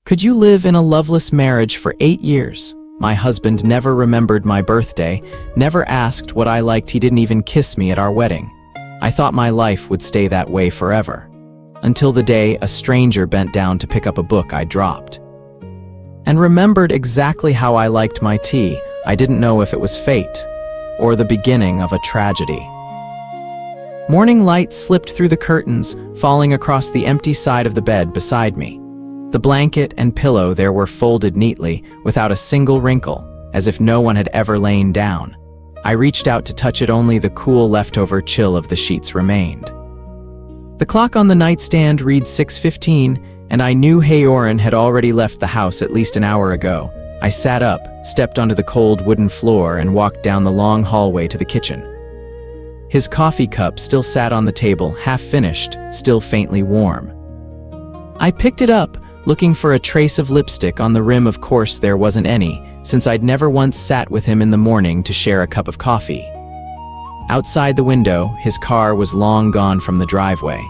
Could you live in a loveless marriage for 8 years? My husband never remembered my birthday, never asked what I liked, he didn't even kiss me at our wedding. I thought my life would stay that way forever. Until the day a stranger bent down to pick up a book I dropped. And remembered exactly how I liked my tea. I didn't know if it was fate, or the beginning of a tragedy. Morning light slipped through the curtains, falling across the empty side of the bed beside me. The blanket and pillow there were folded neatly, without a single wrinkle, as if no one had ever lain down. I reached out to touch it, only the cool leftover chill of the sheets remained. The clock on the nightstand read 6:15, and I knew Haoran had already left the house at least an hour ago. I sat up, stepped onto the cold wooden floor, and walked down the long hallway to the kitchen. His coffee cup still sat on the table, half finished, still faintly warm. I picked it up, looking for a trace of lipstick on the rim. Of course there wasn't any, since I'd never once sat with him in the morning to share a cup of coffee. Outside the window, his car was long gone from the driveway.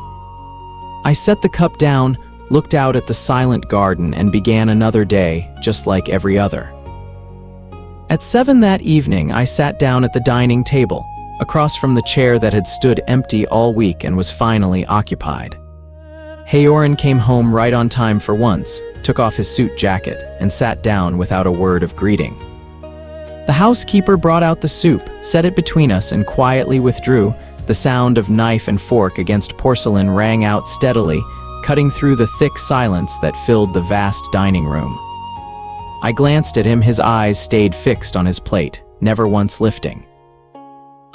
I set the cup down, looked out at the silent garden, and began another day, just like every other. At 7 that evening, I sat down at the dining table, across from the chair that had stood empty all week and was finally occupied. Haoran came home right on time for once, took off his suit jacket, and sat down without a word of greeting. The housekeeper brought out the soup, set it between us, and quietly withdrew. The sound of knife and fork against porcelain rang out steadily, cutting through the thick silence that filled the vast dining room. I glanced at him, his eyes stayed fixed on his plate, never once lifting.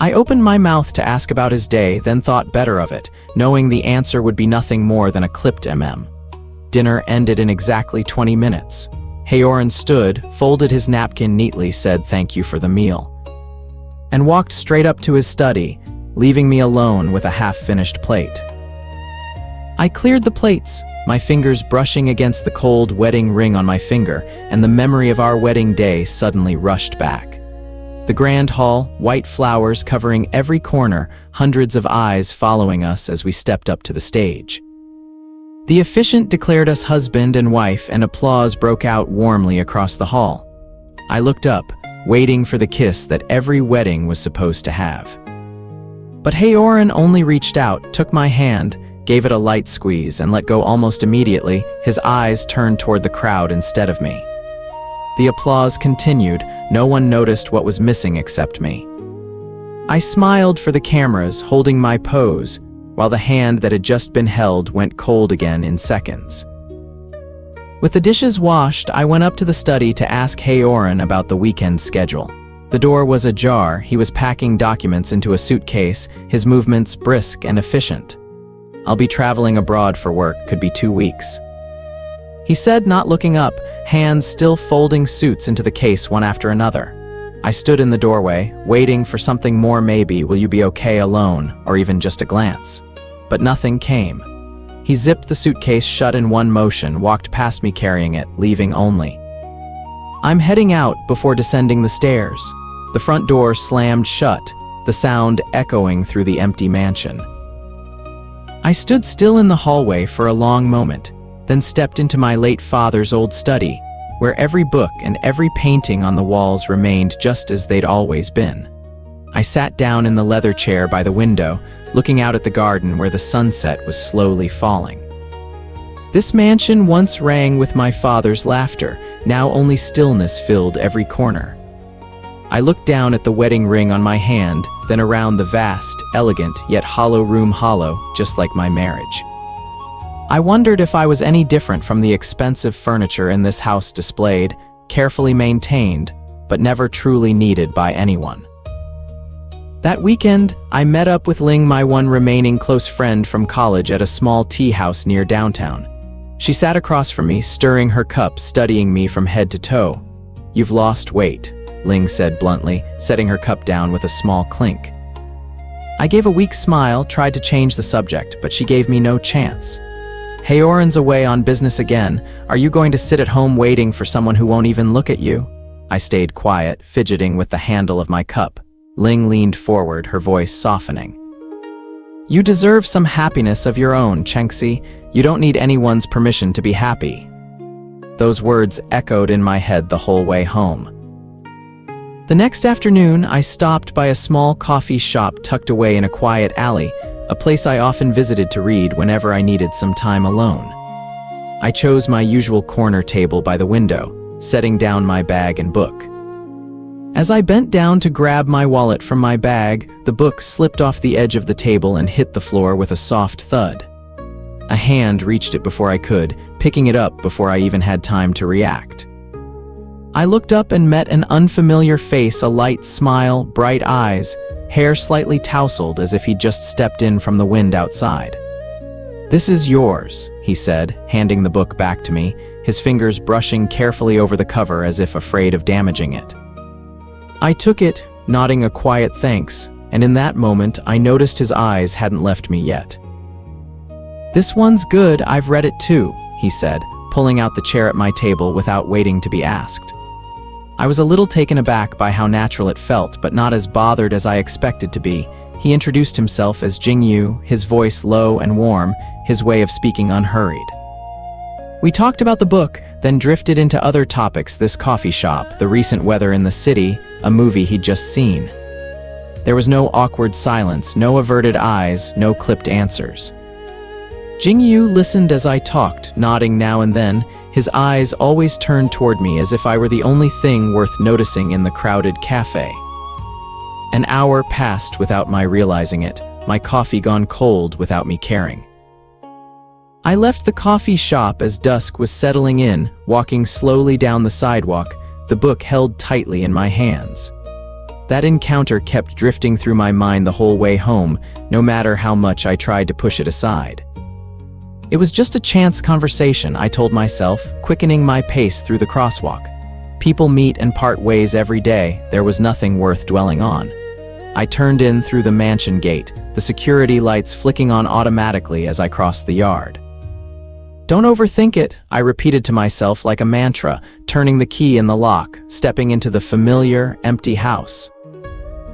I opened my mouth to ask about his day, then thought better of it, knowing the answer would be nothing more than a clipped Dinner ended in exactly 20 minutes. Haoran stood, folded his napkin neatly, said thank you for the meal, and walked straight up to his study, leaving me alone with a half-finished plate. I cleared the plates, my fingers brushing against the cold wedding ring on my finger, and the memory of our wedding day suddenly rushed back. The grand hall, white flowers covering every corner, hundreds of eyes following us as we stepped up to the stage. The officiant declared us husband and wife, and applause broke out warmly across the hall. I looked up, waiting for the kiss that every wedding was supposed to have. But Haoran only reached out, took my hand, gave it a light squeeze, and let go almost immediately. His eyes turned toward the crowd instead of me. The applause continued. No one noticed what was missing except me. I smiled for the cameras, holding my pose, while the hand that had just been held went cold again in seconds. With the dishes washed, I went up to the study to ask Haoran about the weekend schedule. The door was ajar. He was packing documents into a suitcase, his movements brisk and efficient. I'll be traveling abroad for work, could be 2 weeks. He said, not looking up, hands still folding suits into the case one after another. I stood in the doorway, waiting for something more, maybe, will you be okay alone, or even just a glance. But nothing came. He zipped the suitcase shut in one motion, walked past me carrying it, leaving only. I'm heading out before descending the stairs. The front door slammed shut, the sound echoing through the empty mansion. I stood still in the hallway for a long moment, then stepped into my late father's old study, where every book and every painting on the walls remained just as they'd always been. I sat down in the leather chair by the window, looking out at the garden where the sunset was slowly falling. This mansion once rang with my father's laughter, now only stillness filled every corner. I looked down at the wedding ring on my hand, then around the vast, elegant, yet hollow room, hollow, just like my marriage. I wondered if I was any different from the expensive furniture in this house, displayed, carefully maintained, but never truly needed by anyone. That weekend, I met up with Ling, my one remaining close friend from college, at a small tea house near downtown. She sat across from me, stirring her cup, studying me from head to toe. "You've lost weight," Ling said bluntly, setting her cup down with a small clink. I gave a weak smile, tried to change the subject, but she gave me no chance. "Haoran's away on business again. Are you going to sit at home waiting for someone who won't even look at you?" I stayed quiet, fidgeting with the handle of my cup. Ling leaned forward, her voice softening. "You deserve some happiness of your own, Chenxi. You don't need anyone's permission to be happy." Those words echoed in my head the whole way home. The next afternoon, I stopped by a small coffee shop tucked away in a quiet alley, a place I often visited to read whenever I needed some time alone. I chose my usual corner table by the window, setting down my bag and book. As I bent down to grab my wallet from my bag, the book slipped off the edge of the table and hit the floor with a soft thud. A hand reached it before I could, picking it up before I even had time to react. I looked up and met an unfamiliar face, a light smile, bright eyes, hair slightly tousled as if he'd just stepped in from the wind outside. "This is yours," he said, handing the book back to me, his fingers brushing carefully over the cover as if afraid of damaging it. I took it, nodding a quiet thanks, and in that moment I noticed his eyes hadn't left me yet. "This one's good, I've read it too," he said, pulling out the chair at my table without waiting to be asked. I was a little taken aback by how natural it felt, but not as bothered as I expected to be. He introduced himself as Jingyu, his voice low and warm, his way of speaking unhurried. We talked about the book, then drifted into other topics: this coffee shop, the recent weather in the city, a movie he'd just seen. There was no awkward silence, no averted eyes, no clipped answers. Jingyu listened as I talked, nodding now and then, his eyes always turned toward me as if I were the only thing worth noticing in the crowded cafe. An hour passed without my realizing it, my coffee gone cold without me caring. I left the coffee shop as dusk was settling in, walking slowly down the sidewalk, the book held tightly in my hands. That encounter kept drifting through my mind the whole way home, no matter how much I tried to push it aside. It was just a chance conversation, I told myself, quickening my pace through the crosswalk. People meet and part ways every day, there was nothing worth dwelling on. I turned in through the mansion gate, the security lights flicking on automatically as I crossed the yard. "Don't overthink it," I repeated to myself like a mantra, turning the key in the lock, stepping into the familiar, empty house.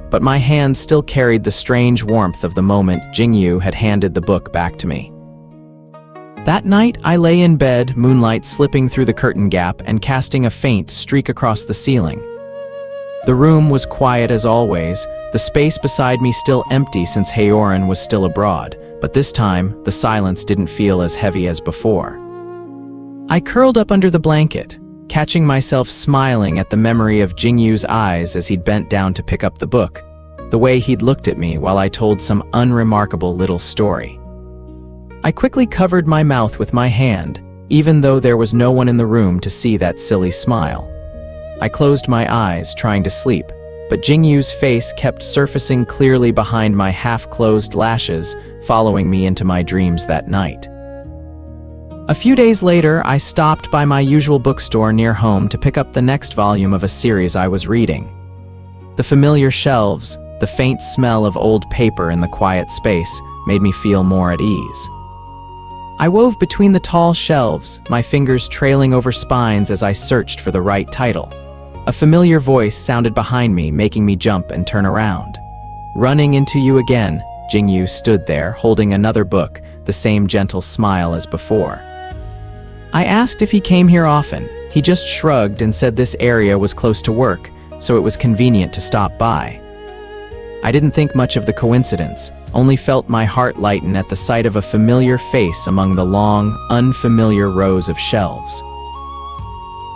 But my hand still carried the strange warmth of the moment Jingyu had handed the book back to me. That night, I lay in bed, moonlight slipping through the curtain gap and casting a faint streak across the ceiling. The room was quiet as always, the space beside me still empty since Haoran was still abroad, but this time, the silence didn't feel as heavy as before. I curled up under the blanket, catching myself smiling at the memory of Jingyu's eyes as he'd bent down to pick up the book, the way he'd looked at me while I told some unremarkable little story. I quickly covered my mouth with my hand, even though there was no one in the room to see that silly smile. I closed my eyes, trying to sleep, but Jingyu's face kept surfacing clearly behind my half-closed lashes, following me into my dreams that night. A few days later, I stopped by my usual bookstore near home to pick up the next volume of a series I was reading. The familiar shelves, the faint smell of old paper in the quiet space, made me feel more at ease. I wove between the tall shelves, my fingers trailing over spines as I searched for the right title. A familiar voice sounded behind me, making me jump and turn around. "Running into you again," Jingyu stood there, holding another book, the same gentle smile as before. I asked if he came here often. He just shrugged and said this area was close to work, so it was convenient to stop by. I didn't think much of the coincidence, only felt my heart lighten at the sight of a familiar face among the long, unfamiliar rows of shelves.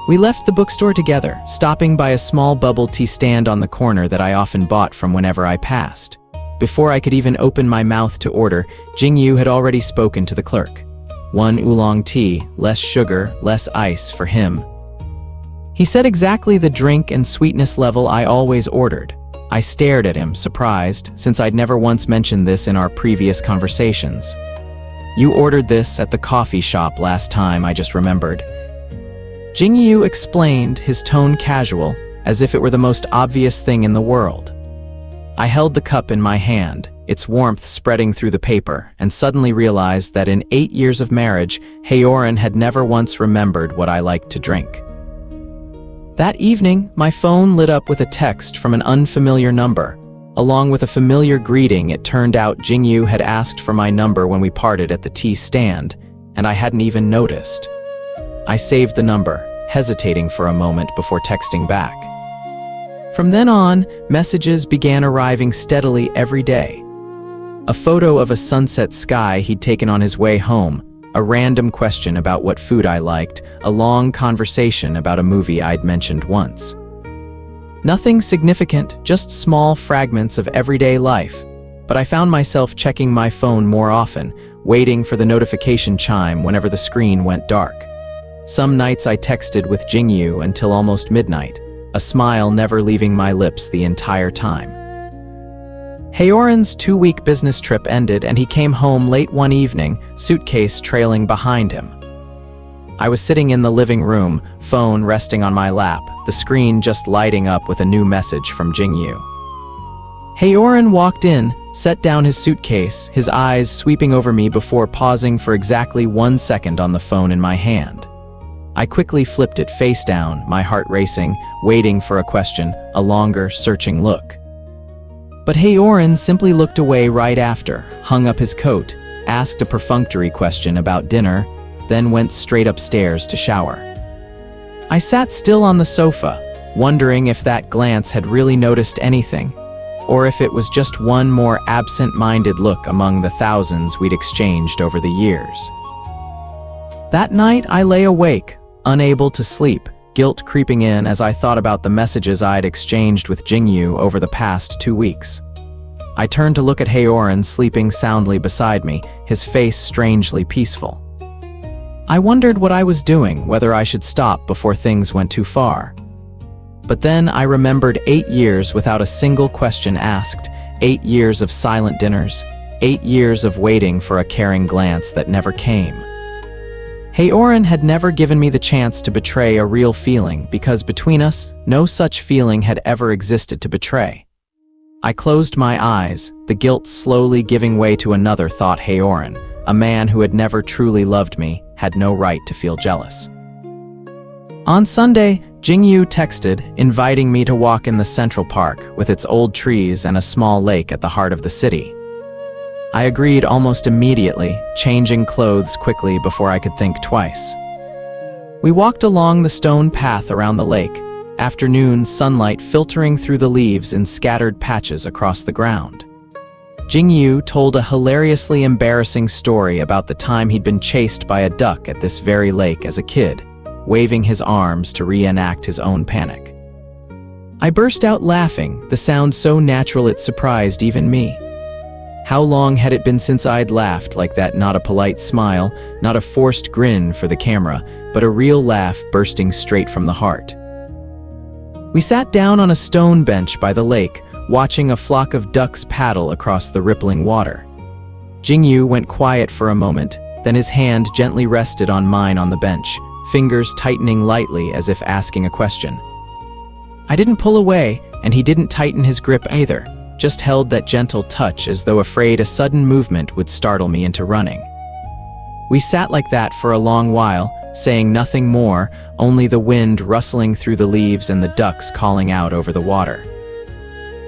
We left the bookstore together, stopping by a small bubble tea stand on the corner that I often bought from whenever I passed. Before I could even open my mouth to order, Jingyu had already spoken to the clerk. 1 oolong tea, less sugar, less ice for him. He said exactly the drink and sweetness level I always ordered. I stared at him, surprised, since I'd never once mentioned this in our previous conversations. "You ordered this at the coffee shop last time, I just remembered." Jingyu explained, his tone casual, as if it were the most obvious thing in the world. I held the cup in my hand, its warmth spreading through the paper, and suddenly realized that in 8 years of marriage, Haoran had never once remembered what I liked to drink. That evening, my phone lit up with a text from an unfamiliar number. Along with a familiar greeting, it turned out Jingyu had asked for my number when we parted at the tea stand, and I hadn't even noticed. I saved the number, hesitating for a moment before texting back. From then on, messages began arriving steadily every day. A photo of a sunset sky he'd taken on his way home, a random question about what food I liked, a long conversation about a movie I'd mentioned once. Nothing significant, just small fragments of everyday life. But I found myself checking my phone more often, waiting for the notification chime whenever the screen went dark. Some nights I texted with Jingyu until almost midnight, a smile never leaving my lips the entire time. Haoran's 2-week business trip ended and he came home late one evening, suitcase trailing behind him. I was sitting in the living room, phone resting on my lap, the screen just lighting up with a new message from Jingyu. Haoran walked in, set down his suitcase, his eyes sweeping over me before pausing for exactly 1 second on the phone in my hand. I quickly flipped it face down, my heart racing, waiting for a question, a longer, searching look. But Haoran simply looked away right after, hung up his coat, asked a perfunctory question about dinner, then went straight upstairs to shower. I sat still on the sofa, wondering if that glance had really noticed anything, or if it was just one more absent-minded look among the thousands we'd exchanged over the years. That night I lay awake, unable to sleep, guilt creeping in as I thought about the messages I'd exchanged with Jingyu over the past 2 weeks. I turned to look at Haoran sleeping soundly beside me, his face strangely peaceful. I wondered what I was doing, whether I should stop before things went too far. But then I remembered 8 years without a single question asked, 8 years of silent dinners, 8 years of waiting for a caring glance that never came. Haoran had never given me the chance to betray a real feeling because between us, no such feeling had ever existed to betray. I closed my eyes, the guilt slowly giving way to another thought. Haoran, a man who had never truly loved me, had no right to feel jealous. On Sunday, Jingyu texted, inviting me to walk in the Central Park with its old trees and a small lake at the heart of the city. I agreed almost immediately, changing clothes quickly before I could think twice. We walked along the stone path around the lake, afternoon sunlight filtering through the leaves in scattered patches across the ground. Jingyu told a hilariously embarrassing story about the time he'd been chased by a duck at this very lake as a kid, waving his arms to reenact his own panic. I burst out laughing, the sound so natural it surprised even me. How long had it been since I'd laughed like that? Not a polite smile, not a forced grin for the camera, but a real laugh bursting straight from the heart. We sat down on a stone bench by the lake, watching a flock of ducks paddle across the rippling water. Jingyu went quiet for a moment, then his hand gently rested on mine on the bench, fingers tightening lightly as if asking a question. I didn't pull away, and he didn't tighten his grip either, just held that gentle touch as though afraid a sudden movement would startle me into running. We sat like that for a long while, saying nothing more, only the wind rustling through the leaves and the ducks calling out over the water.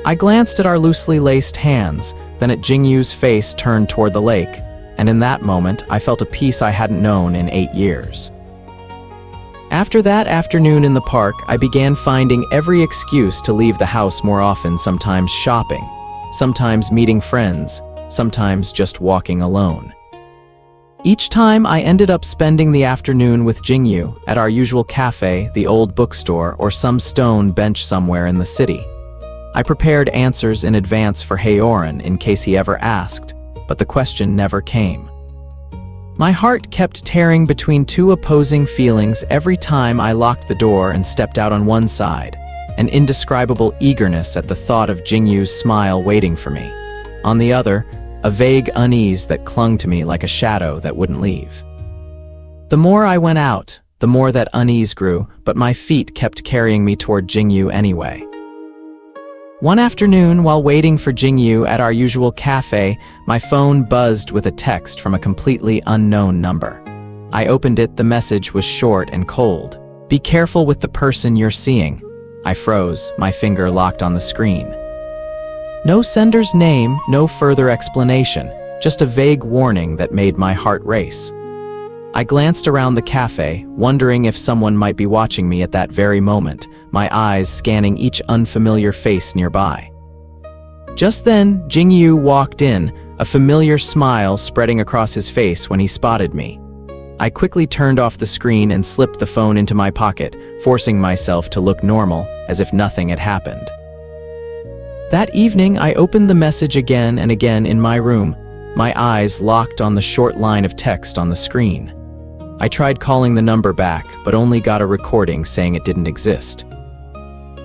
I glanced at our loosely laced hands, then at Jingyu's face turned toward the lake, and in that moment I felt a peace I hadn't known in 8 years. After that afternoon in the park, I began finding every excuse to leave the house more often, sometimes shopping, sometimes meeting friends, sometimes just walking alone. Each time I ended up spending the afternoon with Jingyu at our usual cafe, the old bookstore, or some stone bench somewhere in the city. I prepared answers in advance for Haoran in case he ever asked, but the question never came. My heart kept tearing between two opposing feelings every time I locked the door and stepped out on one side, an indescribable eagerness at the thought of Jingyu's smile waiting for me. On the other, a vague unease that clung to me like a shadow that wouldn't leave. The more I went out, the more that unease grew, but my feet kept carrying me toward Jingyu anyway. One afternoon, while waiting for Jingyu at our usual cafe, my phone buzzed with a text from a completely unknown number. I opened it. The message was short and cold. "Be careful with the person you're seeing." I froze, my finger locked on the screen. No sender's name, no further explanation, just a vague warning that made my heart race. I glanced around the cafe, wondering if someone might be watching me at that very moment, my eyes scanning each unfamiliar face nearby. Just then, Jingyu walked in, a familiar smile spreading across his face when he spotted me. I quickly turned off the screen and slipped the phone into my pocket, forcing myself to look normal, as if nothing had happened. That evening, I opened the message again and again in my room, my eyes locked on the short line of text on the screen. I tried calling the number back, but only got a recording saying it didn't exist.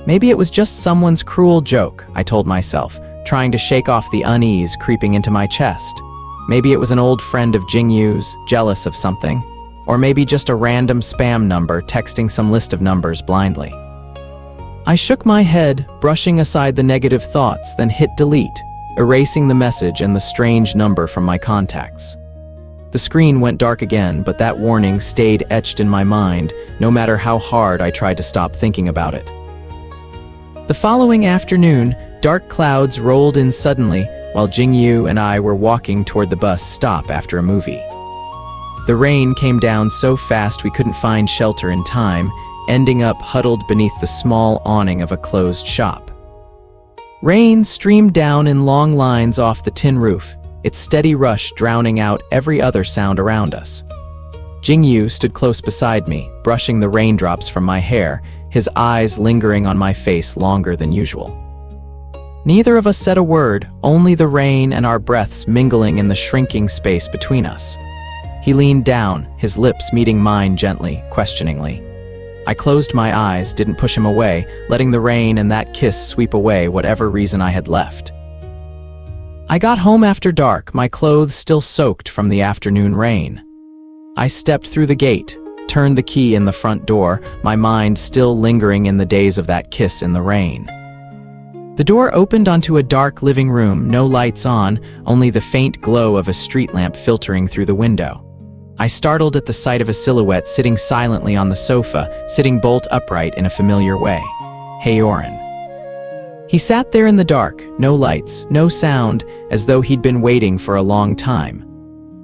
Maybe it was just someone's cruel joke, I told myself, trying to shake off the unease creeping into my chest. Maybe it was an old friend of Jingyu's, jealous of something. Or maybe just a random spam number texting some list of numbers blindly. I shook my head, brushing aside the negative thoughts, then hit delete, erasing the message and the strange number from my contacts. The screen went dark again, but that warning stayed etched in my mind, no matter how hard I tried to stop thinking about it. The following afternoon, dark clouds rolled in suddenly, while Jingyu and I were walking toward the bus stop after a movie. The rain came down so fast we couldn't find shelter in time, ending up huddled beneath the small awning of a closed shop. Rain streamed down in long lines off the tin roof, its steady rush drowning out every other sound around us. Jingyu stood close beside me, brushing the raindrops from my hair, his eyes lingering on my face longer than usual. Neither of us said a word, only the rain and our breaths mingling in the shrinking space between us. He leaned down, his lips meeting mine gently, questioningly. I closed my eyes, didn't push him away, letting the rain and that kiss sweep away whatever reason I had left. I got home after dark, my clothes still soaked from the afternoon rain. I stepped through the gate, turned the key in the front door, my mind still lingering in the days of that kiss in the rain. The door opened onto a dark living room, no lights on, only the faint glow of a street lamp filtering through the window. I startled at the sight of a silhouette sitting silently on the sofa, sitting bolt upright in a familiar way. Haoran. He sat there in the dark, no lights, no sound, as though he'd been waiting for a long time.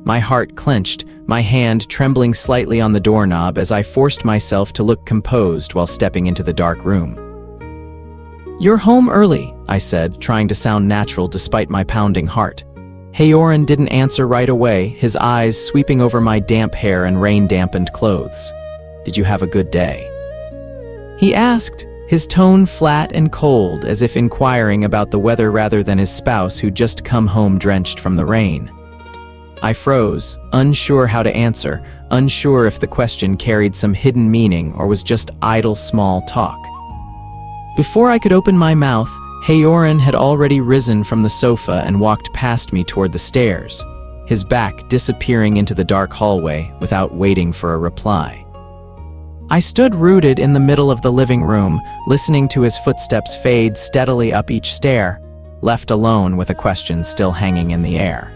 My heart clenched, my hand trembling slightly on the doorknob as I forced myself to look composed while stepping into the dark room. "You're home early," I said, trying to sound natural despite my pounding heart. Haoran didn't answer right away, his eyes sweeping over my damp hair and rain-dampened clothes. "Did you have a good day?" he asked, his tone flat and cold, as if inquiring about the weather rather than his spouse who'd just come home drenched from the rain. I froze, unsure how to answer, unsure if the question carried some hidden meaning or was just idle small talk. Before I could open my mouth, Haoran had already risen from the sofa and walked past me toward the stairs, his back disappearing into the dark hallway without waiting for a reply. I stood rooted in the middle of the living room, listening to his footsteps fade steadily up each stair, left alone with a question still hanging in the air.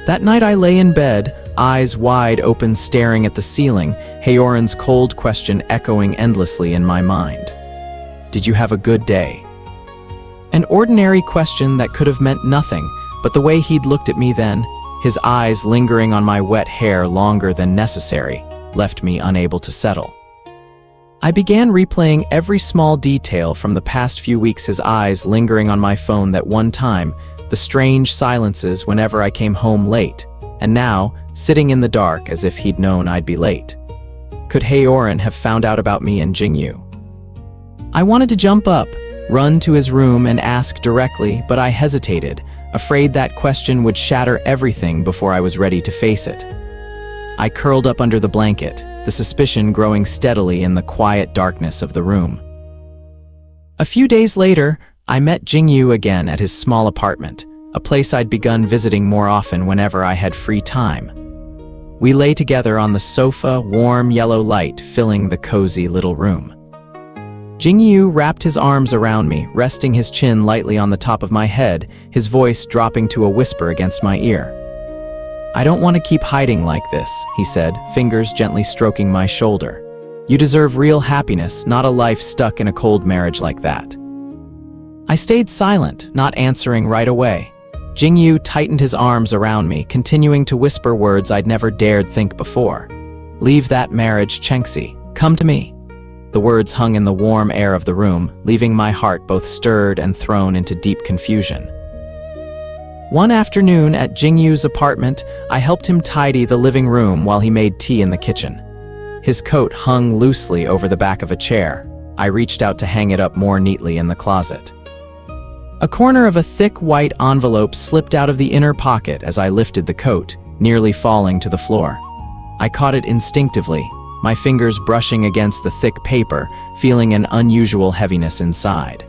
That night I lay in bed, eyes wide open staring at the ceiling, Haoran's cold question echoing endlessly in my mind. "Did you have a good day?" An ordinary question that could have meant nothing, but the way he'd looked at me then, his eyes lingering on my wet hair longer than necessary, left me unable to settle. I began replaying every small detail from the past few weeks, his eyes lingering on my phone that one time, the strange silences whenever I came home late, and now, sitting in the dark as if he'd known I'd be late. Could Haoran have found out about me and Jingyu? I wanted to jump up, run to his room and ask directly, but I hesitated, afraid that question would shatter everything before I was ready to face it. I curled up under the blanket, the suspicion growing steadily in the quiet darkness of the room. A few days later, I met Jingyu again at his small apartment, a place I'd begun visiting more often whenever I had free time. We lay together on the sofa, warm yellow light filling the cozy little room. Jingyu wrapped his arms around me, resting his chin lightly on the top of my head, his voice dropping to a whisper against my ear. "I don't want to keep hiding like this," he said, fingers gently stroking my shoulder. "You deserve real happiness, not a life stuck in a cold marriage like that." I stayed silent, not answering right away. Jingyu tightened his arms around me, continuing to whisper words I'd never dared think before. "Leave that marriage, Chenxi. Come to me." The words hung in the warm air of the room, leaving my heart both stirred and thrown into deep confusion. One afternoon at Jingyu's apartment, I helped him tidy the living room while he made tea in the kitchen. His coat hung loosely over the back of a chair. I reached out to hang it up more neatly in the closet. A corner of a thick white envelope slipped out of the inner pocket as I lifted the coat, nearly falling to the floor. I caught it instinctively, my fingers brushing against the thick paper, feeling an unusual heaviness inside.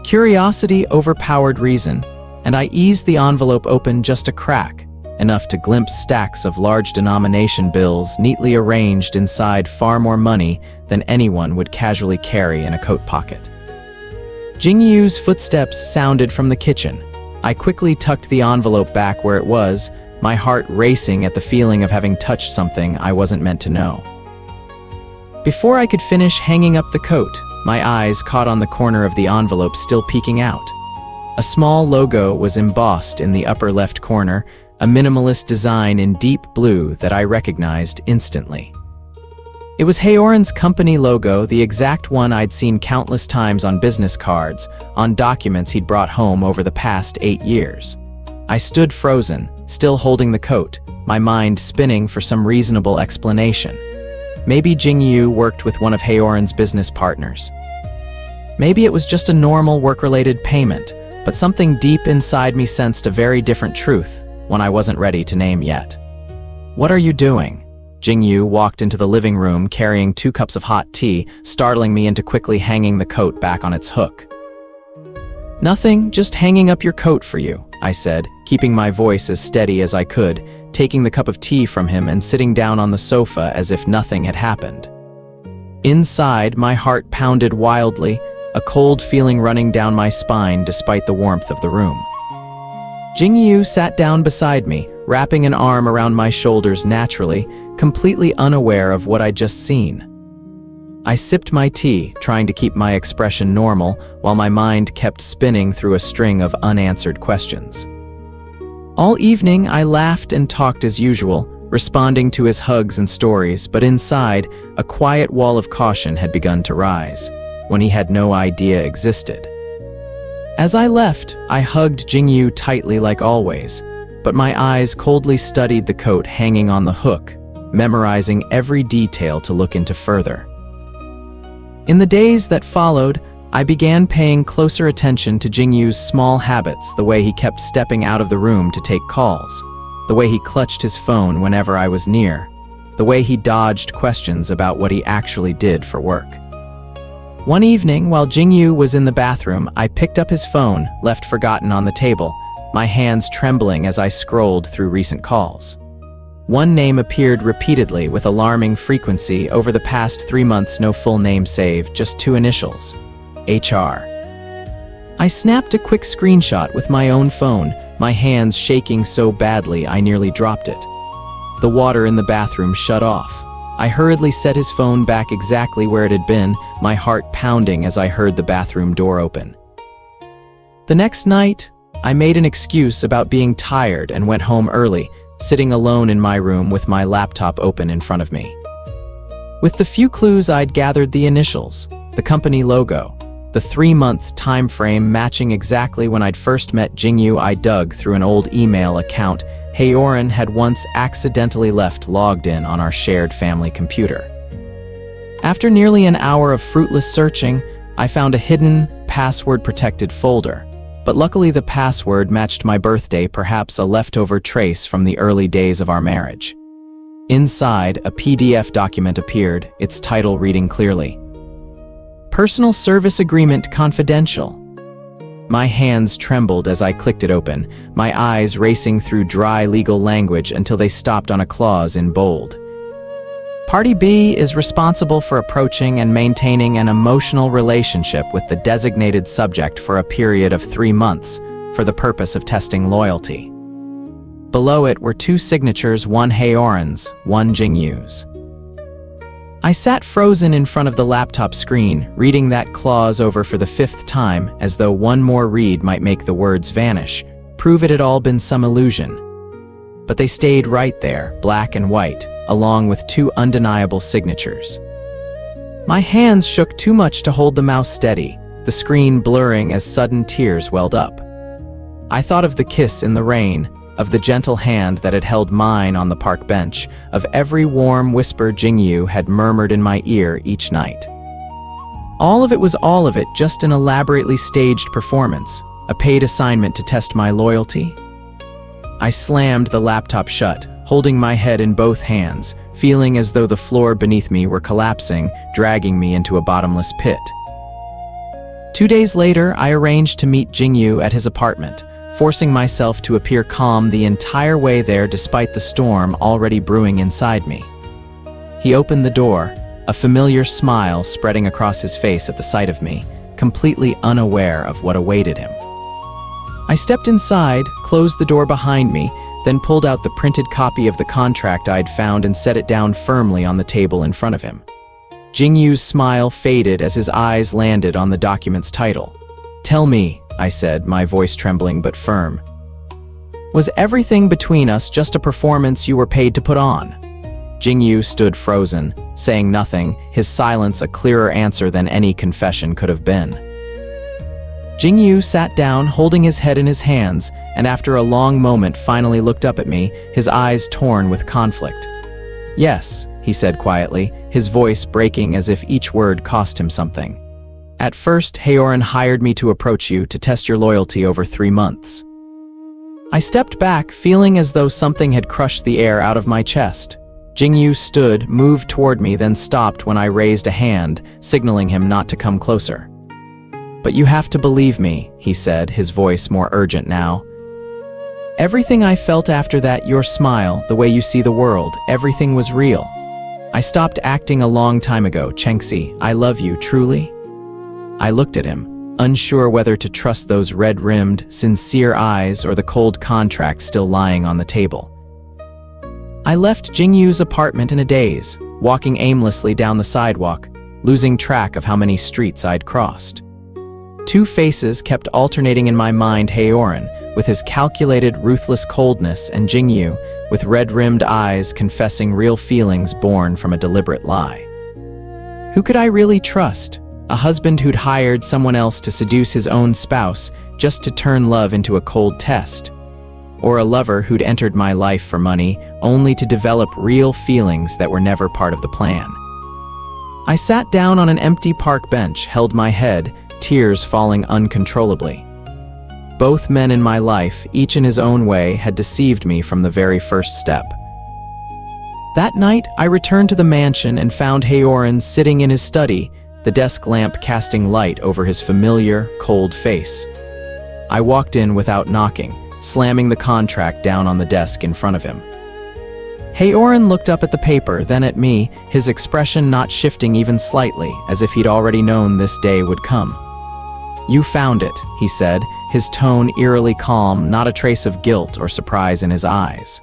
Curiosity overpowered reason, and I eased the envelope open just a crack, enough to glimpse stacks of large denomination bills neatly arranged inside far more money than anyone would casually carry in a coat pocket. Jingyu's footsteps sounded from the kitchen. I quickly tucked the envelope back where it was, my heart racing at the feeling of having touched something I wasn't meant to know. Before I could finish hanging up the coat, my eyes caught on the corner of the envelope still peeking out. A small logo was embossed in the upper left corner, a minimalist design in deep blue that I recognized instantly. It was Haoran's company logo, the exact one I'd seen countless times on business cards, on documents he'd brought home over the past 8 years. I stood frozen, still holding the coat, my mind spinning for some reasonable explanation. Maybe Jingyu worked with one of Haoran's business partners. Maybe it was just a normal work-related payment, but something deep inside me sensed a very different truth, one I wasn't ready to name yet. "What are you doing?" Jingyu walked into the living room carrying 2 cups of hot tea, startling me into quickly hanging the coat back on its hook. "Nothing, just hanging up your coat for you," I said, keeping my voice as steady as I could, taking the cup of tea from him and sitting down on the sofa as if nothing had happened. Inside, my heart pounded wildly, a cold feeling running down my spine despite the warmth of the room. Jingyu sat down beside me, wrapping an arm around my shoulders naturally, completely unaware of what I'd just seen. I sipped my tea, trying to keep my expression normal, while my mind kept spinning through a string of unanswered questions. All evening, I laughed and talked as usual, responding to his hugs and stories, but inside, a quiet wall of caution had begun to rise, when he had no idea existed. As I left, I hugged Jingyu tightly like always, but my eyes coldly studied the coat hanging on the hook, memorizing every detail to look into further. In the days that followed, I began paying closer attention to Jingyu's small habits, the way he kept stepping out of the room to take calls, the way he clutched his phone whenever I was near, the way he dodged questions about what he actually did for work. One evening, while Jingyu was in the bathroom, I picked up his phone, left forgotten on the table, my hands trembling as I scrolled through recent calls. One name appeared repeatedly with alarming frequency over the past 3 months, no full name saved, just 2 initials. HR. I snapped a quick screenshot with my own phone, my hands shaking so badly I nearly dropped it. The water in the bathroom shut off. I hurriedly set his phone back exactly where it had been, my heart pounding as I heard the bathroom door open. The next night, I made an excuse about being tired and went home early, sitting alone in my room with my laptop open in front of me. With the few clues I'd gathered, the initials, the company logo, the 3-month time frame matching exactly when I'd first met Jingyu, I dug through an old email account Haoran had once accidentally left logged in on our shared family computer. After nearly an hour of fruitless searching, I found a hidden, password-protected folder. But luckily the password matched my birthday, perhaps a leftover trace from the early days of our marriage. Inside, a PDF document appeared, its title reading clearly, "Personal Service Agreement Confidential." My hands trembled as I clicked it open, my eyes racing through dry legal language until they stopped on a clause in bold. Party B is responsible for approaching and maintaining an emotional relationship with the designated subject for a period of 3 months for the purpose of testing loyalty. Below it were 2 signatures, one Haoran's, one Jingyu's. I sat frozen in front of the laptop screen, reading that clause over for the 5th time, as though one more read might make the words vanish, prove it had all been some illusion. But they stayed right there, black and white, along with 2 undeniable signatures. My hands shook too much to hold the mouse steady, the screen blurring as sudden tears welled up. I thought of the kiss in the rain, of the gentle hand that had held mine on the park bench, of every warm whisper Jingyu had murmured in my ear each night. All of it just an elaborately staged performance, a paid assignment to test my loyalty. I slammed the laptop shut, holding my head in both hands, feeling as though the floor beneath me were collapsing, dragging me into a bottomless pit. 2 days later, I arranged to meet Jingyu at his apartment, forcing myself to appear calm the entire way there despite the storm already brewing inside me. He opened the door, a familiar smile spreading across his face at the sight of me, completely unaware of what awaited him. I stepped inside, closed the door behind me, then pulled out the printed copy of the contract I'd found and set it down firmly on the table in front of him. Jingyu's smile faded as his eyes landed on the document's title. "Tell me," I said, my voice trembling but firm. "Was everything between us just a performance you were paid to put on?" Jingyu stood frozen, saying nothing, his silence a clearer answer than any confession could have been. Jingyu sat down, holding his head in his hands, and after a long moment finally looked up at me, his eyes torn with conflict. "Yes," he said quietly, his voice breaking as if each word cost him something. "At first, Haoran hired me to approach you to test your loyalty over 3 months." I stepped back, feeling as though something had crushed the air out of my chest. Jingyu stood, moved toward me, then stopped when I raised a hand, signaling him not to come closer. "But you have to believe me," he said, his voice more urgent now. "Everything I felt after that, your smile, the way you see the world, everything was real. I stopped acting a long time ago, Chenxi. I love you, truly." I looked at him, unsure whether to trust those red-rimmed, sincere eyes or the cold contract still lying on the table. I left Jingyu's apartment in a daze, walking aimlessly down the sidewalk, losing track of how many streets I'd crossed. 2 faces kept alternating in my mind: Haoran, with his calculated, ruthless coldness, and Jingyu, with red-rimmed eyes confessing real feelings born from a deliberate lie. Who could I really trust? A husband who'd hired someone else to seduce his own spouse just to turn love into a cold test? Or a lover who'd entered my life for money, only to develop real feelings that were never part of the plan? I sat down on an empty park bench, held my head, tears falling uncontrollably. Both men in my life, each in his own way, had deceived me from the very first step. That night, I returned to the mansion and found Haoran sitting in his study, the desk lamp casting light over his familiar, cold face. I walked in without knocking, slamming the contract down on the desk in front of him. Haoran looked up at the paper, then at me, his expression not shifting even slightly, as if he'd already known this day would come. "You found it," he said, his tone eerily calm, not a trace of guilt or surprise in his eyes.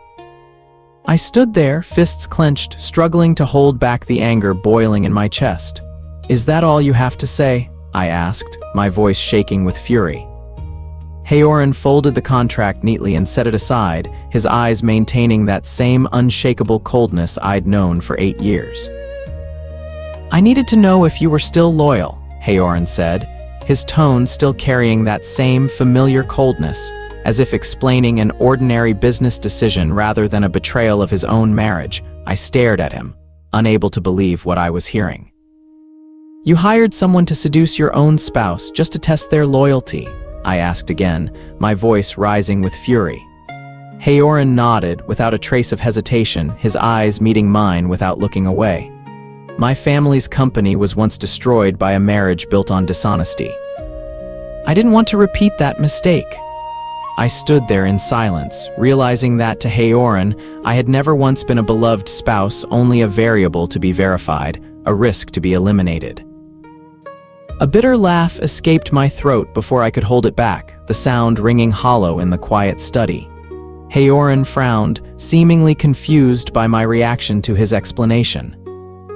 I stood there, fists clenched, struggling to hold back the anger boiling in my chest. "Is that all you have to say?" I asked, my voice shaking with fury. Haoran folded the contract neatly and set it aside, his eyes maintaining that same unshakable coldness I'd known for 8 years. "I needed to know if you were still loyal," Haoran said, his tone still carrying that same familiar coldness, as if explaining an ordinary business decision rather than a betrayal of his own marriage. I stared at him, unable to believe what I was hearing. "You hired someone to seduce your own spouse just to test their loyalty?" I asked again, my voice rising with fury. Haoran nodded without a trace of hesitation, his eyes meeting mine without looking away. "My family's company was once destroyed by a marriage built on dishonesty. I didn't want to repeat that mistake." I stood there in silence, realizing that to Haoran, I had never once been a beloved spouse, only a variable to be verified, a risk to be eliminated. A bitter laugh escaped my throat before I could hold it back, the sound ringing hollow in the quiet study. Haoran frowned, seemingly confused by my reaction to his explanation.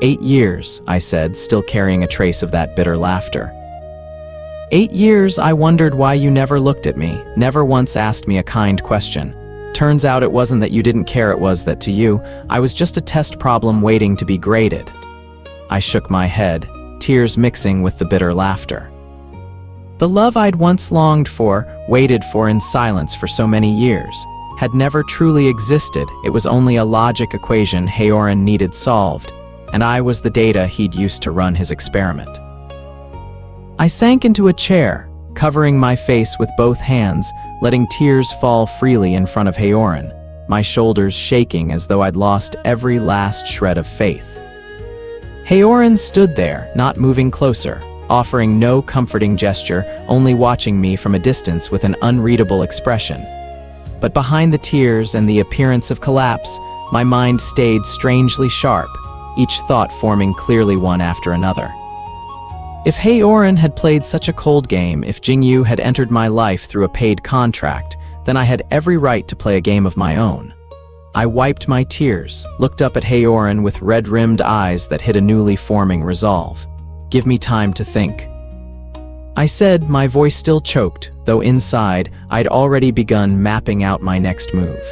8 years, I said, still carrying a trace of that bitter laughter. 8 years I wondered why you never looked at me, never once asked me a kind question. Turns out it wasn't that you didn't care, it was that to you, I was just a test problem waiting to be graded. I shook my head, tears mixing with the bitter laughter. The love I'd once longed for, waited for in silence for so many years, had never truly existed. It was only a logic equation Haoran needed solved, and I was the data he'd used to run his experiment. I sank into a chair, covering my face with both hands, letting tears fall freely in front of Haoran, my shoulders shaking as though I'd lost every last shred of faith. Haoran stood there, not moving closer, offering no comforting gesture, only watching me from a distance with an unreadable expression. But behind the tears and the appearance of collapse, my mind stayed strangely sharp, each thought forming clearly one after another. If Haoran had played such a cold game, if Jingyu had entered my life through a paid contract, then I had every right to play a game of my own. I wiped my tears, looked up at Haoran with red-rimmed eyes that hid a newly forming resolve. "Give me time to think," I said, my voice still choked, though inside, I'd already begun mapping out my next move.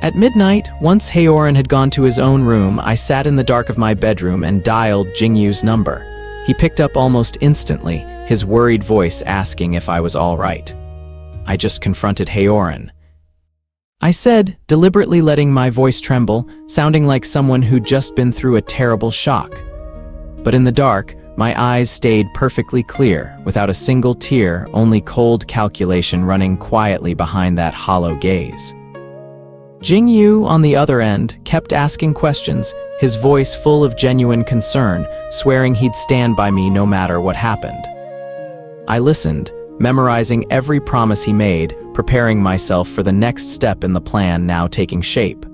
At midnight, once Haoran had gone to his own room, I sat in the dark of my bedroom and dialed Jingyu's number. He picked up almost instantly, his worried voice asking if I was all right. I just confronted Haoran, I said, deliberately letting my voice tremble, sounding like someone who'd just been through a terrible shock. But in the dark, my eyes stayed perfectly clear, without a single tear, only cold calculation running quietly behind that hollow gaze. Jingyu, on the other end, kept asking questions, his voice full of genuine concern, swearing he'd stand by me no matter what happened. I listened, memorizing every promise he made, preparing myself for the next step in the plan now taking shape.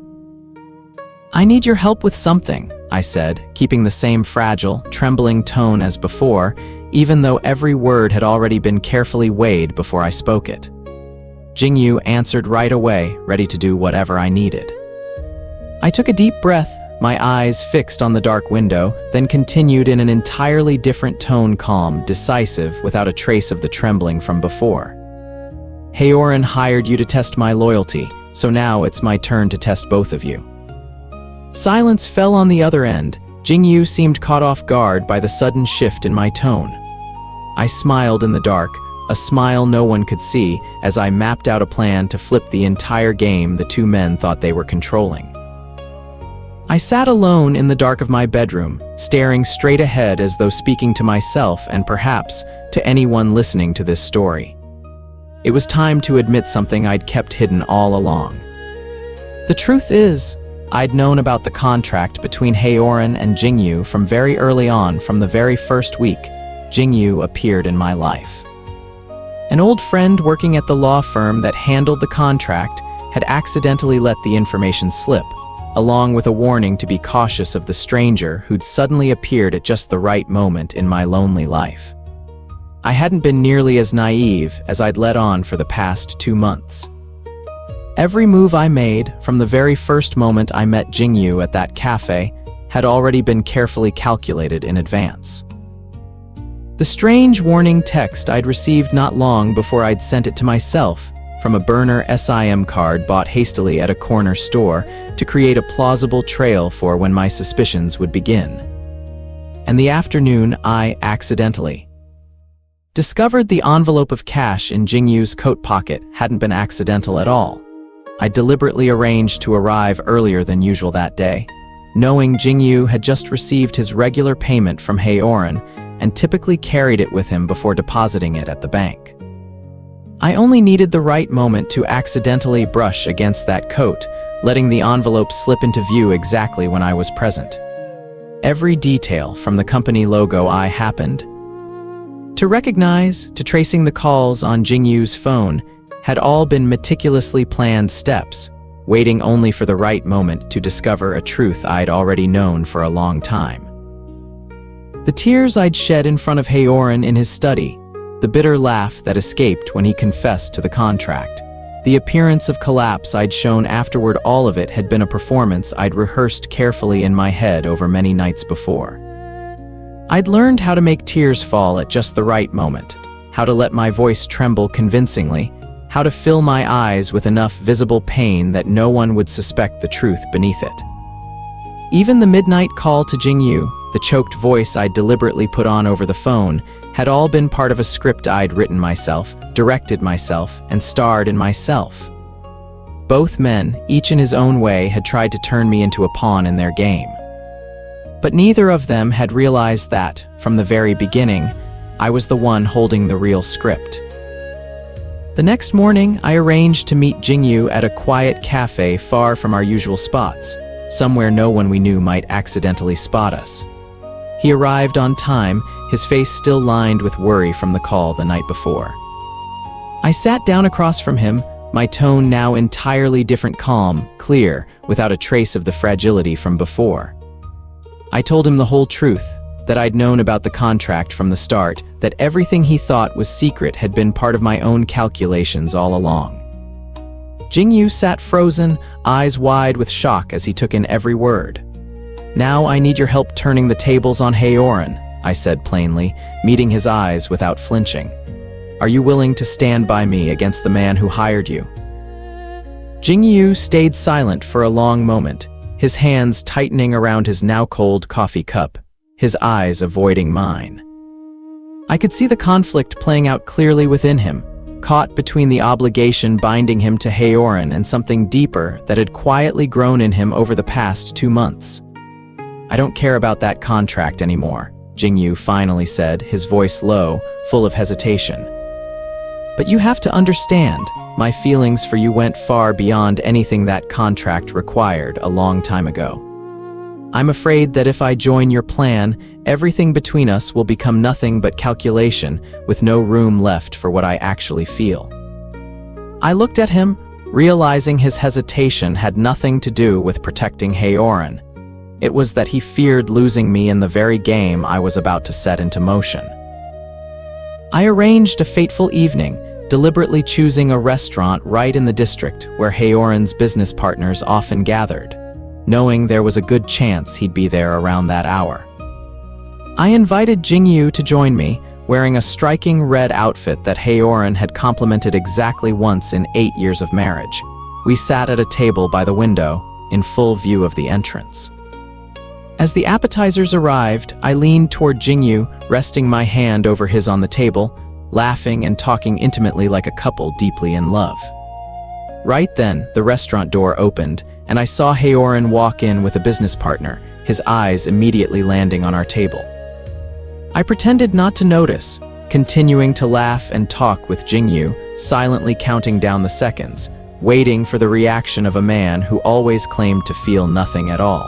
"I need your help with something," I said, keeping the same fragile, trembling tone as before, even though every word had already been carefully weighed before I spoke it. Jingyu answered right away, ready to do whatever I needed. I took a deep breath, my eyes fixed on the dark window, then continued in an entirely different tone, calm, decisive, without a trace of the trembling from before. "Haoran hired you to test my loyalty, so now it's my turn to test both of you." Silence fell on the other end. Jingyu seemed caught off guard by the sudden shift in my tone. I smiled in the dark, a smile no one could see, as I mapped out a plan to flip the entire game the two men thought they were controlling. I sat alone in the dark of my bedroom, staring straight ahead as though speaking to myself and perhaps to anyone listening to this story. It was time to admit something I'd kept hidden all along. The truth is, I'd known about the contract between Haoran and Jingyu from very early on. From the very first week, Jingyu appeared in my life. An old friend working at the law firm that handled the contract had accidentally let the information slip, along with a warning to be cautious of the stranger who'd suddenly appeared at just the right moment in my lonely life. I hadn't been nearly as naive as I'd let on for the past 2 months. Every move I made, from the very first moment I met Jingyu at that cafe, had already been carefully calculated in advance. The strange warning text I'd received not long before I'd sent it to myself, from a burner SIM card bought hastily at a corner store to create a plausible trail for when my suspicions would begin. And the afternoon I accidentally discovered the envelope of cash in Jingyu's coat pocket hadn't been accidental at all. I deliberately arranged to arrive earlier than usual that day, knowing Jingyu had just received his regular payment from Haoran and typically carried it with him before depositing it at the bank. I only needed the right moment to accidentally brush against that coat, letting the envelope slip into view exactly when I was present. Every detail, from the company logo I happened to recognize to tracing the calls on Jingyu's phone, had all been meticulously planned steps, waiting only for the right moment to discover a truth I'd already known for a long time. The tears I'd shed in front of Haoran in his study, the bitter laugh that escaped when he confessed to the contract, the appearance of collapse I'd shown afterward, all of it had been a performance I'd rehearsed carefully in my head over many nights before. I'd learned how to make tears fall at just the right moment, how to let my voice tremble convincingly, how to fill my eyes with enough visible pain that no one would suspect the truth beneath it. Even the midnight call to Jingyu, the choked voice I'd deliberately put on over the phone, had all been part of a script I'd written myself, directed myself, and starred in myself. Both men, each in his own way, had tried to turn me into a pawn in their game. But neither of them had realized that, from the very beginning, I was the one holding the real script. The next morning, I arranged to meet Jingyu at a quiet cafe far from our usual spots, somewhere no one we knew might accidentally spot us. He arrived on time, his face still lined with worry from the call the night before. I sat down across from him, my tone now entirely different, calm, clear, without a trace of the fragility from before. I told him the whole truth, that I'd known about the contract from the start, that everything he thought was secret had been part of my own calculations all along. Jingyu sat frozen, eyes wide with shock as he took in every word. "Now I need your help turning the tables on Haoran," I said plainly, meeting his eyes without flinching. "Are you willing to stand by me against the man who hired you?" Jingyu stayed silent for a long moment, his hands tightening around his now cold coffee cup, his eyes avoiding mine. I could see the conflict playing out clearly within him, caught between the obligation binding him to Haoran and something deeper that had quietly grown in him over the past 2 months. "I don't care about that contract anymore," Jingyu finally said, his voice low, full of hesitation. "But you have to understand, my feelings for you went far beyond anything that contract required a long time ago. I'm afraid that if I join your plan, everything between us will become nothing but calculation, with no room left for what I actually feel." I looked at him, realizing his hesitation had nothing to do with protecting Haoran. It was that he feared losing me in the very game I was about to set into motion. I arranged a fateful evening, deliberately choosing a restaurant right in the district where Haoran's business partners often gathered, knowing there was a good chance he'd be there around that hour. I invited Jingyu to join me, wearing a striking red outfit that Haoran had complimented exactly once in 8 years of marriage. We sat at a table by the window, in full view of the entrance. As the appetizers arrived, I leaned toward Jingyu, resting my hand over his on the table, laughing and talking intimately like a couple deeply in love. Right then, the restaurant door opened, and I saw Haoran walk in with a business partner, his eyes immediately landing on our table. I pretended not to notice, continuing to laugh and talk with Jingyu, silently counting down the seconds, waiting for the reaction of a man who always claimed to feel nothing at all.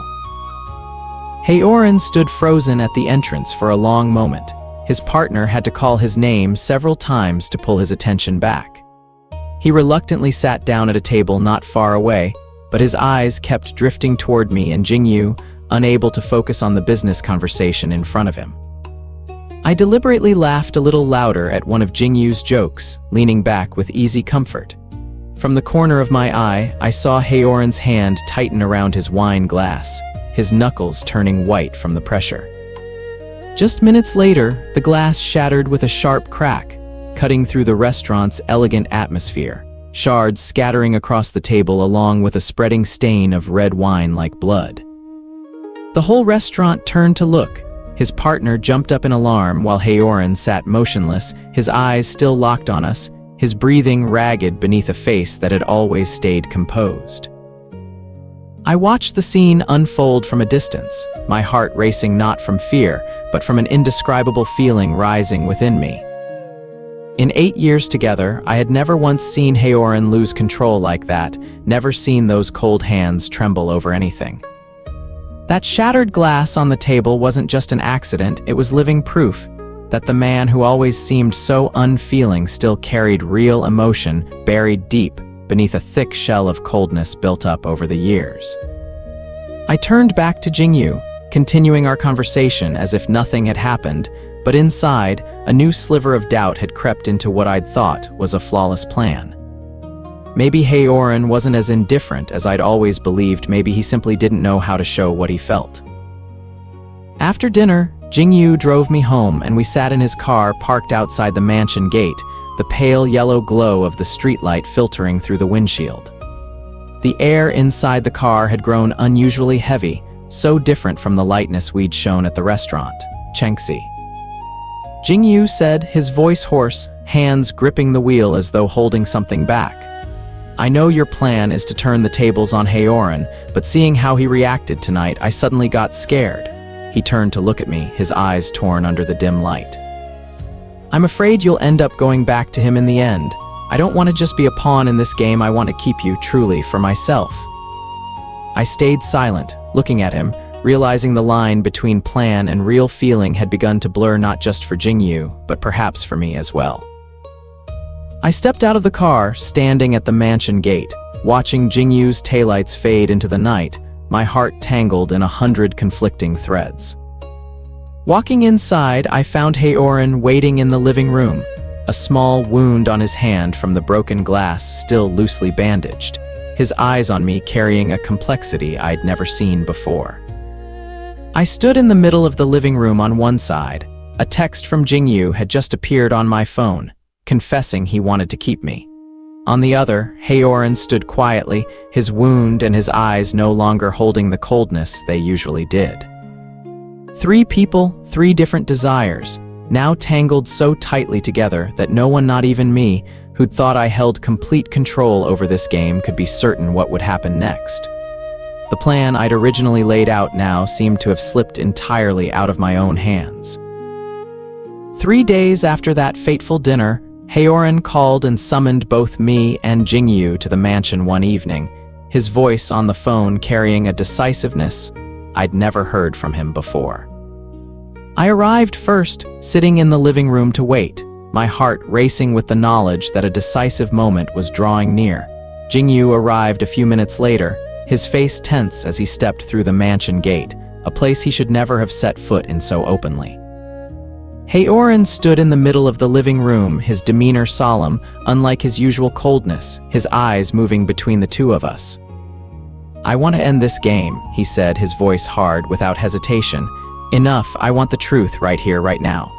Haoran stood frozen at the entrance for a long moment. His partner had to call his name several times to pull his attention back. He reluctantly sat down at a table not far away, but his eyes kept drifting toward me and Jingyu, unable to focus on the business conversation in front of him. I deliberately laughed a little louder at one of Jingyu's jokes, leaning back with easy comfort. From the corner of my eye, I saw Haoran's hand tighten around his wine glass, his knuckles turning white from the pressure. Just minutes later, the glass shattered with a sharp crack, cutting through the restaurant's elegant atmosphere, shards scattering across the table along with a spreading stain of red wine like blood. The whole restaurant turned to look. His partner jumped up in alarm while Haoran sat motionless, his eyes still locked on us, his breathing ragged beneath a face that had always stayed composed. I watched the scene unfold from a distance, my heart racing not from fear, but from an indescribable feeling rising within me. In 8 years together, I had never once seen Haoran lose control like that, never seen those cold hands tremble over anything. That shattered glass on the table wasn't just an accident, it was living proof that the man who always seemed so unfeeling still carried real emotion buried deep beneath a thick shell of coldness built up over the years. I turned back to Jingyu, continuing our conversation as if nothing had happened, but inside, a new sliver of doubt had crept into what I'd thought was a flawless plan. Maybe Haoran wasn't as indifferent as I'd always believed, maybe he simply didn't know how to show what he felt. After dinner, Jingyu drove me home and we sat in his car parked outside the mansion gate, the pale yellow glow of the streetlight filtering through the windshield. The air inside the car had grown unusually heavy, so different from the lightness we'd shown at the restaurant, Chenxi. Jingyu said, his voice hoarse, hands gripping the wheel as though holding something back. I know your plan is to turn the tables on Haoran, but seeing how he reacted tonight, I suddenly got scared. He turned to look at me, his eyes torn under the dim light. I'm afraid you'll end up going back to him in the end. I don't want to just be a pawn in this game, I want to keep you truly for myself. I stayed silent, looking at him, realizing the line between plan and real feeling had begun to blur not just for Jingyu, but perhaps for me as well. I stepped out of the car, standing at the mansion gate, watching Jingyu's taillights fade into the night, my heart tangled in 100 conflicting threads. Walking inside, I found Haoran waiting in the living room, a small wound on his hand from the broken glass still loosely bandaged, his eyes on me carrying a complexity I'd never seen before. I stood in the middle of the living room on one side. A text from Jingyu had just appeared on my phone, confessing he wanted to keep me. On the other, Haoran stood quietly, his wound and his eyes no longer holding the coldness they usually did. 3 people, 3 different desires, now tangled so tightly together that no one, not even me, who'd thought I held complete control over this game, could be certain what would happen next. The plan I'd originally laid out now seemed to have slipped entirely out of my own hands. 3 days after that fateful dinner, Haoran called and summoned both me and Jingyu to the mansion one evening, his voice on the phone carrying a decisiveness I'd never heard from him before. I arrived first, sitting in the living room to wait, my heart racing with the knowledge that a decisive moment was drawing near. Jingyu arrived a few minutes later, his face tense as he stepped through the mansion gate, a place he should never have set foot in so openly. Haoran stood in the middle of the living room, his demeanor solemn, unlike his usual coldness, his eyes moving between the two of us. I want to end this game, he said, his voice hard, without hesitation. Enough, I want the truth right here, right now.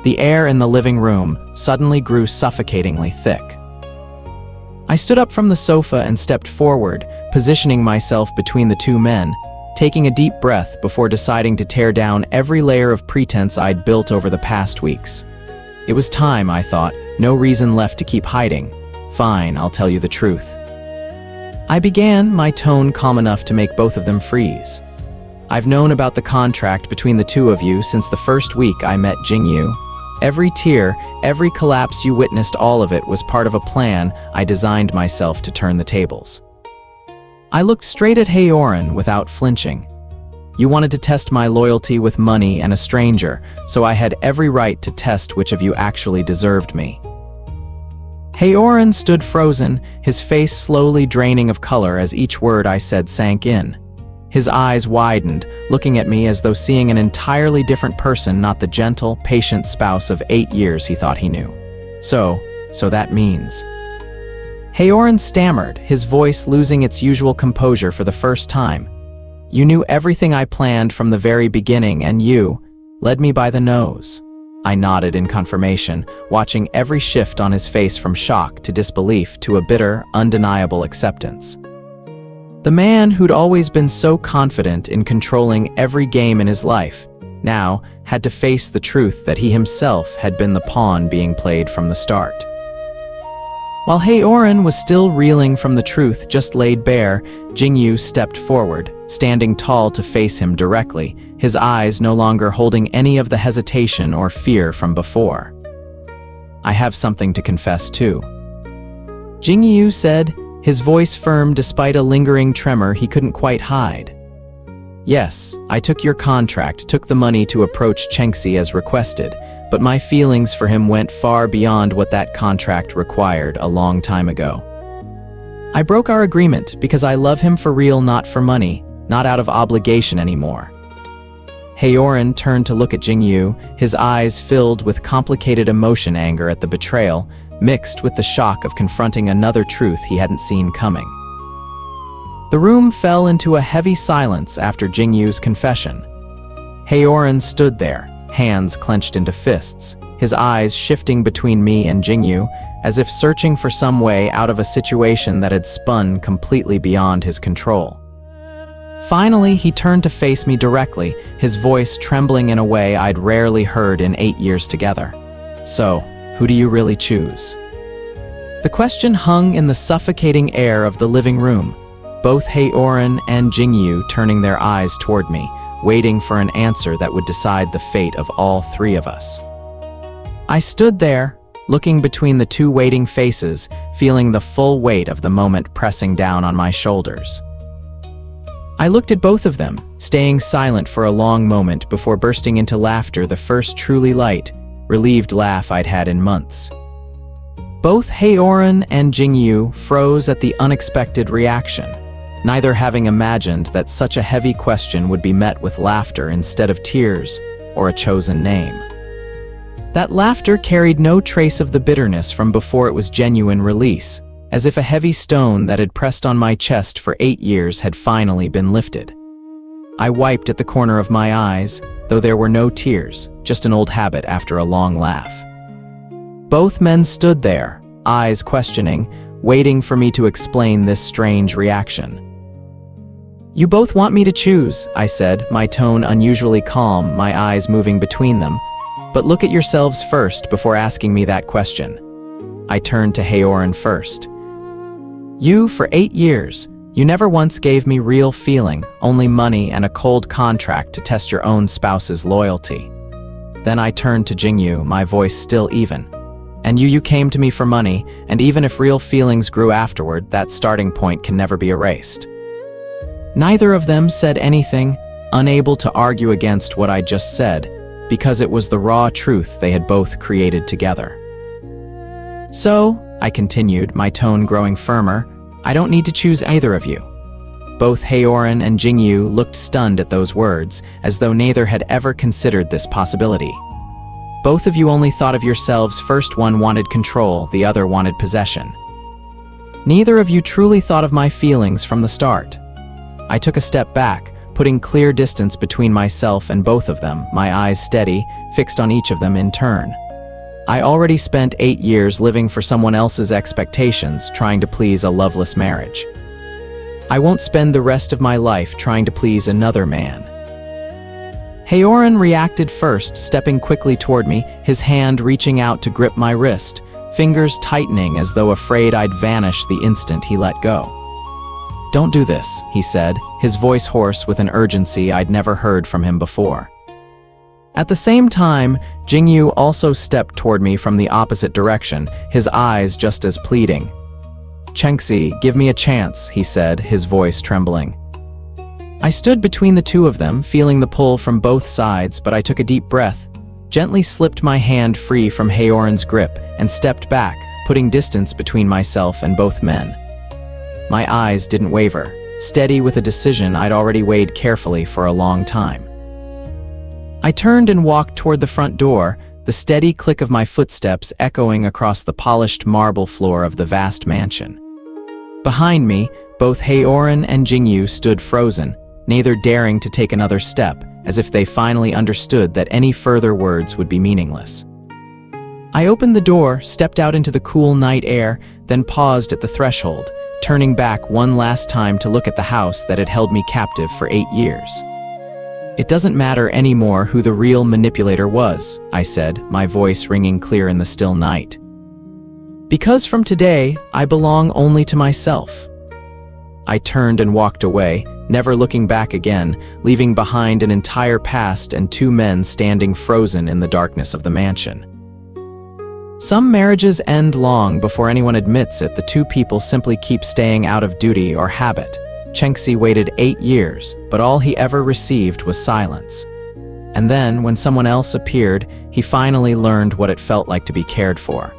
The air in the living room suddenly grew suffocatingly thick. I stood up from the sofa and stepped forward, positioning myself between the two men, taking a deep breath before deciding to tear down every layer of pretense I'd built over the past weeks. It was time, I thought, no reason left to keep hiding. Fine, I'll tell you the truth. I began, my tone calm enough to make both of them freeze. I've known about the contract between the two of you since the first week I met Jingyu. Every tear, every collapse you witnessed, all of it was part of a plan I designed myself to turn the tables. I looked straight at Haoran without flinching. You wanted to test my loyalty with money and a stranger, so I had every right to test which of you actually deserved me. Haoran stood frozen, his face slowly draining of color as each word I said sank in. His eyes widened, looking at me as though seeing an entirely different person, not the gentle, patient spouse of 8 years he thought he knew. So that means... Haoran stammered, his voice losing its usual composure for the first time. You knew everything I planned from the very beginning, and you led me by the nose. I nodded in confirmation, watching every shift on his face from shock to disbelief to a bitter, undeniable acceptance. The man who'd always been so confident in controlling every game in his life, now had to face the truth that he himself had been the pawn being played from the start. While Haoran was still reeling from the truth just laid bare, Jingyu stepped forward, standing tall to face him directly, his eyes no longer holding any of the hesitation or fear from before. I have something to confess too. Jingyu said, his voice firm despite a lingering tremor he couldn't quite hide. Yes, I took your contract, took the money to approach Chenxi as requested, but my feelings for him went far beyond what that contract required a long time ago. I broke our agreement because I love him for real, not for money, not out of obligation anymore. Haoran turned to look at Jingyu, his eyes filled with complicated emotion, anger at the betrayal, mixed with the shock of confronting another truth he hadn't seen coming. The room fell into a heavy silence after Jingyu's confession. Haoran stood there, hands clenched into fists, his eyes shifting between me and Jingyu, as if searching for some way out of a situation that had spun completely beyond his control. Finally, he turned to face me directly, his voice trembling in a way I'd rarely heard in 8 years together. "So, who do you really choose?" The question hung in the suffocating air of the living room, both Haoran and Jingyu turning their eyes toward me, waiting for an answer that would decide the fate of all three of us. I stood there, looking between the two waiting faces, feeling the full weight of the moment pressing down on my shoulders. I looked at both of them, staying silent for a long moment before bursting into laughter, the first truly light, relieved laugh I'd had in months. Both Haoran and Jingyu froze at the unexpected reaction, neither having imagined that such a heavy question would be met with laughter instead of tears or a chosen name. That laughter carried no trace of the bitterness from before it was genuine release, as if a heavy stone that had pressed on my chest for 8 years had finally been lifted. I wiped at the corner of my eyes, though there were no tears, just an old habit after a long laugh. Both men stood there, eyes questioning, waiting for me to explain this strange reaction. "You both want me to choose," I said, my tone unusually calm, my eyes moving between them. "But look at yourselves first before asking me that question." I turned to Haoran first. "You, for 8 years, you never once gave me real feeling, only money and a cold contract to test your own spouse's loyalty." Then I turned to Jingyu, my voice still even. "And you came to me for money, and even if real feelings grew afterward, that starting point can never be erased." Neither of them said anything, unable to argue against what I just said, because it was the raw truth they had both created together. "So," I continued, my tone growing firmer, "I don't need to choose either of you." Both Haoran and Jingyu looked stunned at those words, as though neither had ever considered this possibility. Both of you only thought of yourselves first. One wanted control, the other wanted possession. Neither of you truly thought of my feelings from the start. I took a step back, putting clear distance between myself and both of them, my eyes steady, fixed on each of them in turn. I already spent 8 years living for someone else's expectations, trying to please a loveless marriage. I won't spend the rest of my life trying to please another man. Haoran reacted first, stepping quickly toward me, his hand reaching out to grip my wrist, fingers tightening as though afraid I'd vanish the instant he let go. "Don't do this," he said, his voice hoarse with an urgency I'd never heard from him before. At the same time, Jingyu also stepped toward me from the opposite direction, his eyes just as pleading. "Chenxi, give me a chance," he said, his voice trembling. I stood between the two of them, feeling the pull from both sides, but I took a deep breath, gently slipped my hand free from Haoran's grip, and stepped back, putting distance between myself and both men. My eyes didn't waver, steady with a decision I'd already weighed carefully for a long time. I turned and walked toward the front door, the steady click of my footsteps echoing across the polished marble floor of the vast mansion. Behind me, both Haoran and Jingyu stood frozen, neither daring to take another step, as if they finally understood that any further words would be meaningless. I opened the door, stepped out into the cool night air, then paused at the threshold, turning back one last time to look at the house that had held me captive for 8 years. "It doesn't matter anymore who the real manipulator was," I said, my voice ringing clear in the still night. "Because from today, I belong only to myself." I turned and walked away, never looking back again, leaving behind an entire past and 2 men standing frozen in the darkness of the mansion. Some marriages end long before anyone admits it. The 2 people simply keep staying out of duty or habit. Chenxi waited 8 years, but all he ever received was silence. And then, when someone else appeared, he finally learned what it felt like to be cared for.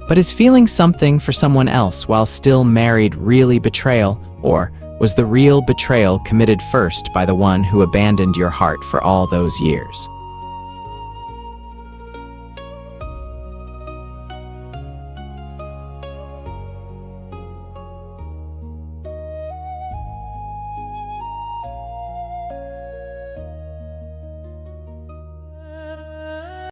But is feeling something for someone else while still married really betrayal, or was the real betrayal committed first by the one who abandoned your heart for all those years?